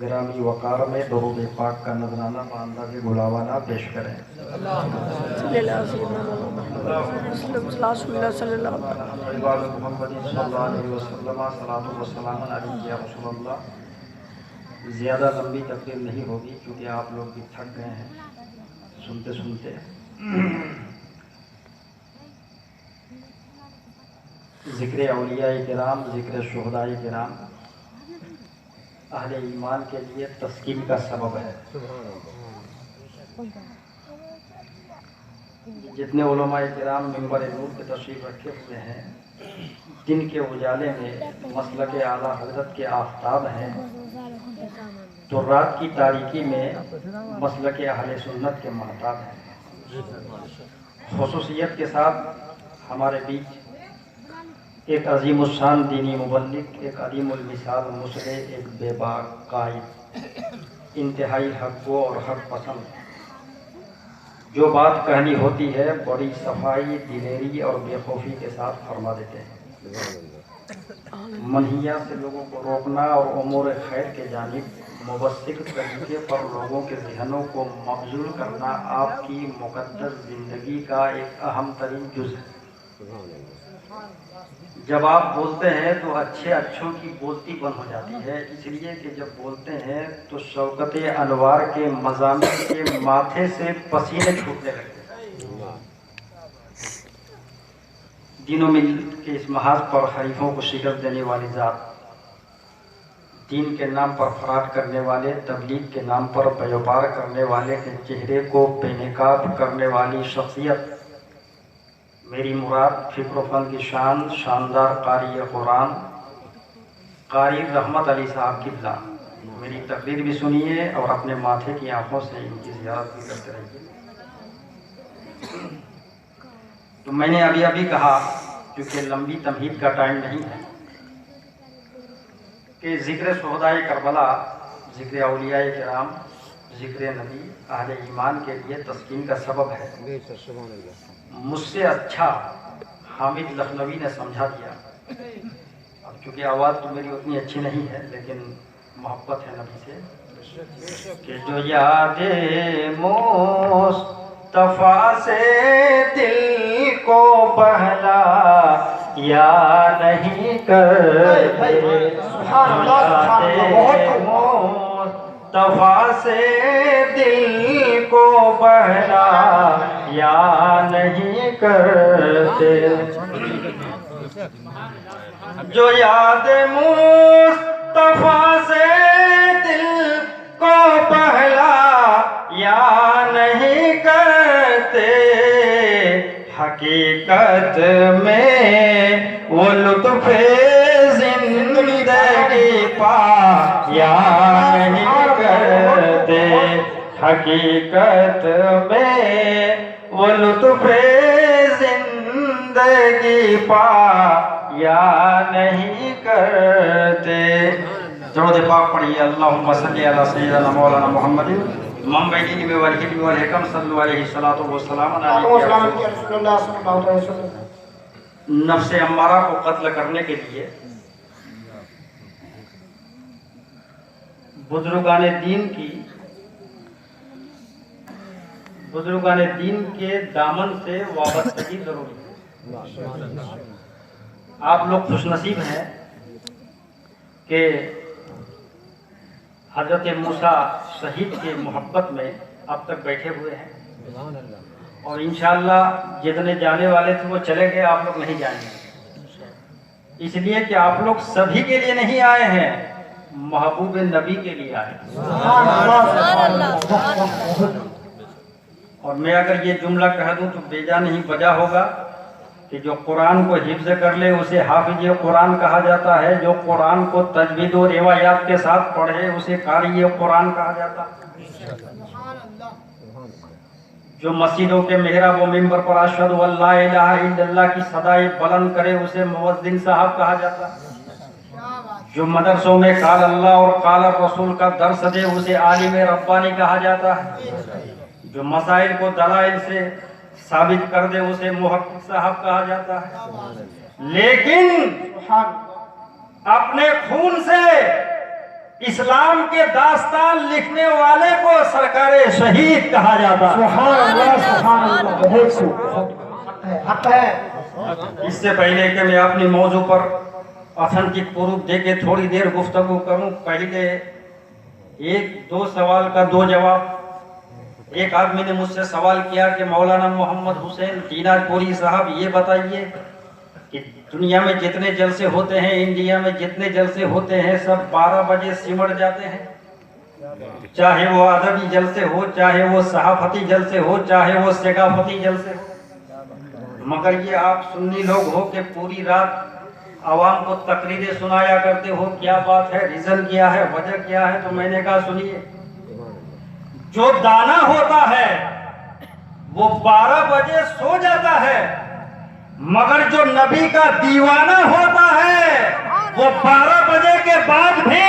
گرامی وقار میں درود پاک کا نذرانہ باندھا کے گلاوانہ پیش کریں۔ عباد محمد صلی اللہ علیہ وسلم صلاۃ والسلام علیہ یا رسول اللہ۔ زیادہ لمبی تقریر نہیں ہوگی کیونکہ آپ لوگ بھی تھک گئے ہیں سنتے سنتے۔ ذکر اولیاء کرام، ذکر شہداء کرام اہل ایمان کے لیے تسکین کا سبب ہے۔ جتنے علماء کرام منبر نور پہ تشریف رکھے ہوئے ہیں، جن کے اجالے میں مسلک اعلیٰ حضرت کے آفتاب ہیں، تو رات کی تاریکی میں مسلک اہل سنت کے مہتاب ہیں۔ خصوصیت کے ساتھ ہمارے بیچ ایک عظیم الشان دینی مبلغ، ایک عظیم المثال مصلح، ایک بے باک قائد، انتہائی حق گو اور حق پسند، جو بات کہنی ہوتی ہے بڑی صفائی، دلیری اور بے خوفی کے ساتھ فرما دیتے ہیں۔ منہیات سے لوگوں کو روکنا اور امور خیر کے جانب مبصر طریقے پر لوگوں کے ذہنوں کو مبذول کرنا آپ کی مقدس زندگی کا ایک اہم ترین جز ہے۔ جب آپ بولتے ہیں تو اچھوں کی بولتی بند ہو جاتی ہے، اس لیے کہ جب بولتے ہیں تو شوکت انوار کے مضامین کے ماتھے سے پسینے چھوٹنے لگتے ہیں۔ دینوں میں کے اس محاذ پر حریفوں کو شکست دینے والی ذات، دین کے نام پر فراڈ کرنے والے، تبلیغ کے نام پر بیوپار کرنے والے کے چہرے کو بے نقاب کرنے والی شخصیت، میری مراد فکر و فن کی شان، شاندار قاری قرآن قاری رحمت علی صاحب قبلہ، میری تقریر بھی سنیے اور اپنے ماتھے کی آنکھوں سے ان کی زیارت بھی کرتے رہیے۔ تو میں نے ابھی کہا، کیونکہ لمبی تمہید کا ٹائم نہیں ہے، کہ ذکر شہداء کربلا، ذکر اولیاء کرام، ذکر نبی اہل ایمان کے لیے تسکین کا سبب ہے۔ مجھ سے اچھا حامد لکھنوی نے سمجھا دیا۔ اب چونکہ آواز تو میری اتنی اچھی نہیں ہے، لیکن محبت ہے نبی سے، کہ جو یاد مصطفیٰ سے دل کو بہلا یا نہیں کرتے، مصطفیٰ سے دل کو بہلا یا نہیں کرتے، جو یاد مصطفیٰ سے دل کو بہلا یا نہیں کرتے، حقیقت میں وہ لطف زندگی پا یا نہیں کرتے، حقیقت میں وہ لطف زندگی پا یا نہیں کرتے۔ درود پاک پڑھیے، اللہم صلی علی سیدنا مولانا محمد منبعین والحکم والحکم صلو علیہ الصلاۃ والسلام علیہ نفس امارہ کو قتل کرنے کے لیے بزرگان دین کے دامن سے وابستگی ضروری ہے۔ آپ لوگ خوش نصیب ہیں کہ حضرت موسیٰ شہید کے محبت میں اب تک بیٹھے ہوئے ہیں، اور انشاءاللہ جتنے جانے والے تھے وہ چلے گئے، آپ لوگ نہیں جائیں گے، اس لیے کہ آپ لوگ سبھی کے لیے نہیں آئے ہیں، محبوب نبی کے لیے آئے ہیں۔ اور میں اگر یہ جملہ کہہ دوں تو بیجا نہیں بجا ہوگا کہ جو قرآن کو حفظ کر لے اسے حافظ قرآن کہا جاتا ہے، جو قرآن کو تجوید و روایات کے ساتھ پڑھے اسے قاری قرآن کہا جاتا ہے، جو مسجدوں کے محراب و منبر پر اشہد ان لا الہ الا اللہ کی صدائے بلند کرے اسے مؤذن صاحب کہا جاتا ہے، جو مدرسوں میں قال اللہ اور قال الرسول کا درس دے اسے عالم ربانی کہا جاتا ہے، جو مسائل کو دلائل سے ثابت کر دے اسے محقق صاحب کہا جاتا ہے۔ لیکن اپنے خون سے اسلام کے داستان لکھنے والے کو سرکار شہید کہا جاتا ہے۔ سبحان اللہ بہت حق ہے۔ اس سے پہلے کہ میں اپنی موضوع پر اتھنٹک پروف دے کے تھوڑی دیر گفتگو کروں، پہلے ایک دو سوال کا دو جواب۔ ایک آدمی نے مجھ سے سوال کیا کہ مولانا محمد حسین دینار پوری صاحب یہ بتائیے کہ دنیا میں جتنے جلسے ہوتے ہیں، انڈیا میں جتنے جلسے ہوتے ہیں، سب 12 بجے سمٹ جاتے ہیں، چاہے وہ ادبی جلسے ہو، چاہے وہ صحافتی جلسے ہو، چاہے وہ ثقافتی جلسے ہو، مگر یہ آپ سنی لوگ ہو کہ پوری رات عوام کو تقریریں سنایا کرتے ہو، کیا بات ہے، ریزن کیا ہے، وجہ کیا ہے؟ تو میں نے کہا سنیے، جو دانا ہوتا ہے وہ 12 بجے سو جاتا ہے، مگر جو نبی کا دیوانہ ہوتا ہے وہ 12 بجے کے بعد بھی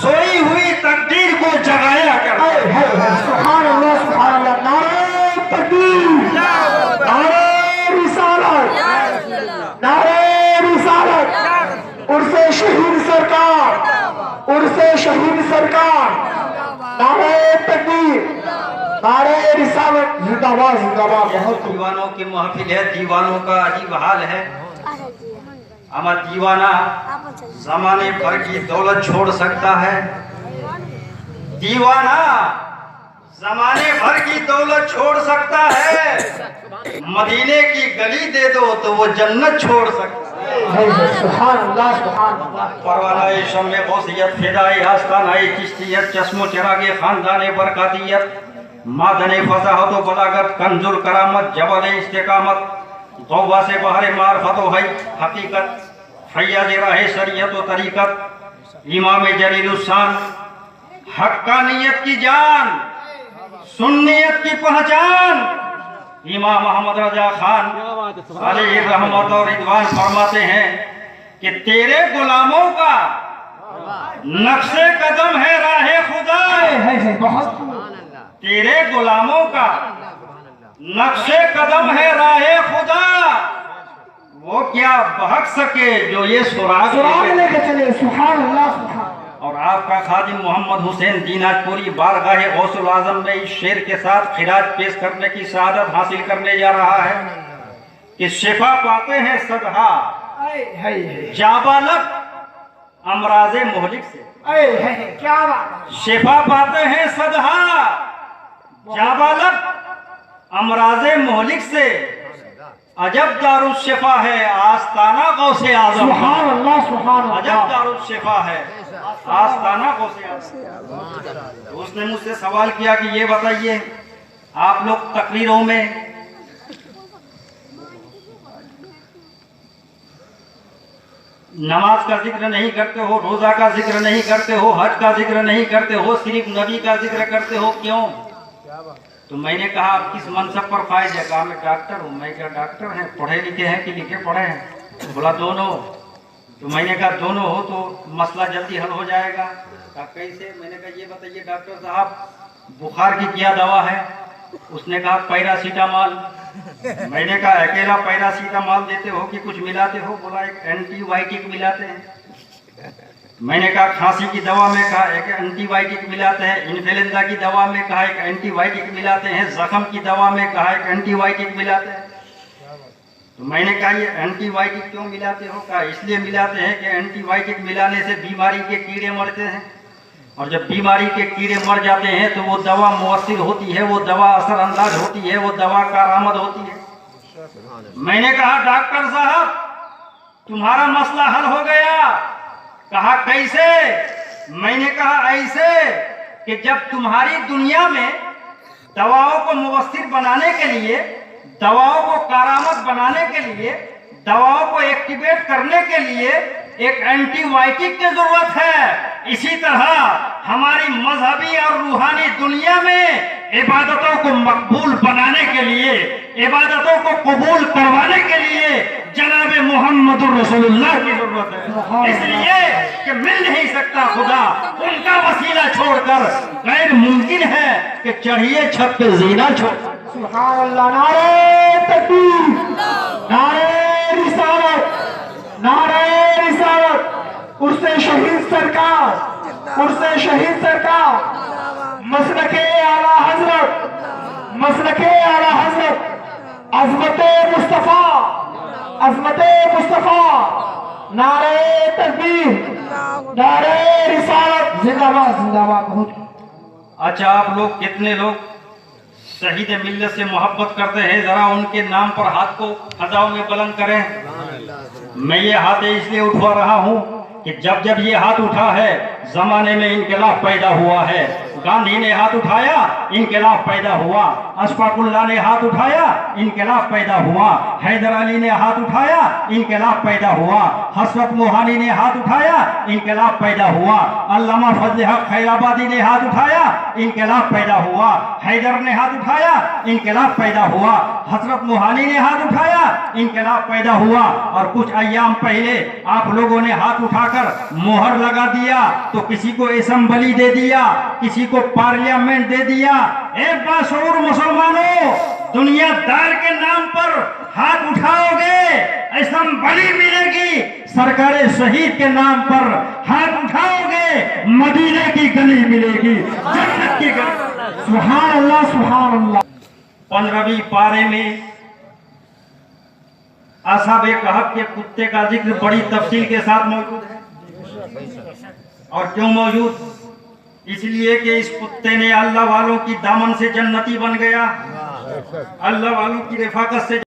سوئی ہوئی تقدیر کو جگایا کرتا ہے۔ سبحان اللہ، نعرہ تکبیر، نعرہ رسالت، نعرہ رسالت، عرس شہید سرکار، عرس شہید سرکار، نعرہ تکبیر، نعرہ رسالت، زندہ باد، زندہ باد۔ بہت دیوانوں کی محفل ہے، دیوانوں کا عجیب حال ہے۔ ہمارا دیوانہ زمانے بھر کی دولت چھوڑ سکتا ہے، دیوانہ زمانے بھر کی دولت چھوڑ سکتا ہے، مدینے کی گلی دے دو تو وہ جنت چھوڑ سکتا ہے۔ سبحان اللہ، سبحان اللہ۔ پروانہ شمع غوثیت، فدائے آستانہ چشتیت، چشم و چراغ خاندان برکاتیت، معدن فصاحت و بلاغت، کنز الکرامت، جبل استقامت، غوا سے بحر معرفت و حقیقت، فیاض راہ شریعت و طریقت، امام جلیل الشان، حقانیت کی جان، سنیت کی پہچان، امام محمد رضا خان علیہ رحمت اور رضوان فرماتے ہیں کہ تیرے غلاموں کا نقش قدم ہے راہ خدا، تیرے غلاموں کا نقش قدم ہے راہ خدا، وہ کیا بہک سکے جو یہ سراغ لے کے چلے۔ سبحان اللہ، سبحان۔ اور آپ کا خادم محمد حسین دینار پوری بارگاہ غوث العظم میں اس شعر کے ساتھ خراج پیش کرنے کی سعادت حاصل کرنے جا رہا ہے کہ شفا پاتے ہیں صدہا جابالک امراض مہلک سے، کیا بات، شفا پاتے ہیں صدہا جابالک امراض مہلک سے، عجب دارالشفا ہے آستانہ غوث اعظم، سبحان اللہ، سبحان اللہ۔ عجب دارالشفا ہے آستانہ غوث اعظم۔ اس نے مجھ سے سوال کیا کہ یہ بتائیے آپ لوگ تقریروں میں نماز کا ذکر نہیں کرتے ہو، روزہ کا ذکر نہیں کرتے ہو، حج کا ذکر نہیں کرتے ہو، صرف نبی کا ذکر کرتے ہو، کیوں؟ تو میں نے کہا آپ کس منصب پر فائز ہے؟ کہا میں ڈاکٹر ہوں۔ میں کہا ڈاکٹر ہیں، پڑھے لکھے ہیں کہ لکھے پڑھے ہیں؟ بولا دونوں۔ تو میں نے کہا دونوں ہو تو مسئلہ جلدی حل ہو جائے گا۔ کہا کیسے؟ میں نے کہا یہ بتائیے ڈاکٹر صاحب بخار کی کیا دوا ہے؟ اس نے کہا پیراسیٹامال۔ میں نے کہا اکیلا پیراسیٹامال دیتے ہو کہ کچھ ملاتے ہو؟ بولا ایک اینٹی بائیوٹک ملاتے ہیں۔ میں نے کہا کھانسی کی دوا میں کہا ایک اینٹی بائیوٹک ملاتے ہیں، انفلوئنزا کی دوا میں کہا ایک اینٹی بائیوٹک ملاتے ہیں، زخم کی دوا میں کہا ایک اینٹی بائیوٹک ملاتے ہیں۔ تو میں نے کہا یہ اینٹی بائیوٹک کیوں ملاتے ہو؟ کہا اس لیے ملاتے ہیں کہ اینٹی بائیوٹک ملانے سے بیماری کے کیڑے مرتے ہیں، اور جب بیماری کے کیڑے مر جاتے ہیں تو وہ دوا مؤثر ہوتی ہے، وہ دوا اثر انداز ہوتی ہے، وہ دوا کارآمد ہوتی ہے۔ میں نے کہا ڈاکٹر صاحب تمہارا مسئلہ حل ہو گیا۔ کہا کیسے؟ میں نے کہا ایسے کہ جب تمہاری دنیا میں دواؤں کو مؤثر بنانے کے لیے، دواؤں کو کارآمد بنانے کے لیے، دواؤں کو ایکٹیویٹ کرنے کے لیے ایک اینٹی بائیوٹک کی ضرورت ہے، اسی طرح ہماری مذہبی اور روحانی دنیا میں عبادتوں کو مقبول بنانے کے لیے، عبادتوں کو قبول کروانے کے لیے جناب محمد رسول اللہ کی ضرورت ہے۔ اس لیے کہ مل نہیں سکتا خدا، ان کا وسیلہ چھوڑ کر غیر ممکن ہے کہ چڑھیے چھت پہ زینہ چھوڑ۔ سبحان اللہ، نعرہ تکبیر، نعرہ رسالت، نعرہ رسالت، عرس شہید سرکار، عرس شہید سرکار مسلک اعلی حضرت عظمت مصطفیٰ نعرہ تکبیر نعرہ رسالت زندہ باد بہت. اچھا آپ لوگ کتنے لوگ شہید ملت سے محبت کرتے ہیں؟ ذرا ان کے نام پر ہاتھ کو فضاؤں میں بلند کریں. میں یہ ہاتھ اس لیے اٹھوا رہا ہوں کہ جب یہ ہاتھ اٹھا ہے زمانے میں انقلاب پیدا ہوا ہے. گاندھی نے ہاتھ اٹھایا انقلاب پیدا ہوا، اشفاق اللہ نے ہاتھ اٹھایا انقلاب پیدا ہوا، حیدر علی نے ہاتھ اٹھایا انقلاب پیدا ہوا، حسرت موہانی نے ہاتھ اٹھایا انقلاب پیدا ہوا، علامہ فضل حق خیر آبادی نے ہاتھ اٹھایا انقلاب پیدا ہوا، حیدر نے ہاتھ اٹھایا انقلاب پیدا ہوا، حسرت موہانی نے ہاتھ اٹھایا انقلاب پیدا ہوا. اور کچھ ایام پہلے آپ لوگوں نے ہاتھ اٹھا کر مہر لگا دیا تو کسی کو اسمبلی دے دیا، کسی کو پارلیمنٹ دے دیا. اے باشعور مسلمانوں، دنیا دار کے نام پر ہاتھ اٹھاؤ گے اسمبلی ملے گی، سرکار شہید کے نام پر ہاتھ اٹھاؤ گے مدینے کی گلی ملے گی، جنت کی گلی. سبحان اللہ سبحان اللہ. 15ویں پارے میں اصحاب کہف کے کتے کا ذکر بڑی تفصیل کے ساتھ موجود ہے. اور کیوں موجود؟ اس لیے کہ اس کتے نے اللہ والوں کی دامن سے جنتی بن گیا، اللہ والوں کی رفاقت سے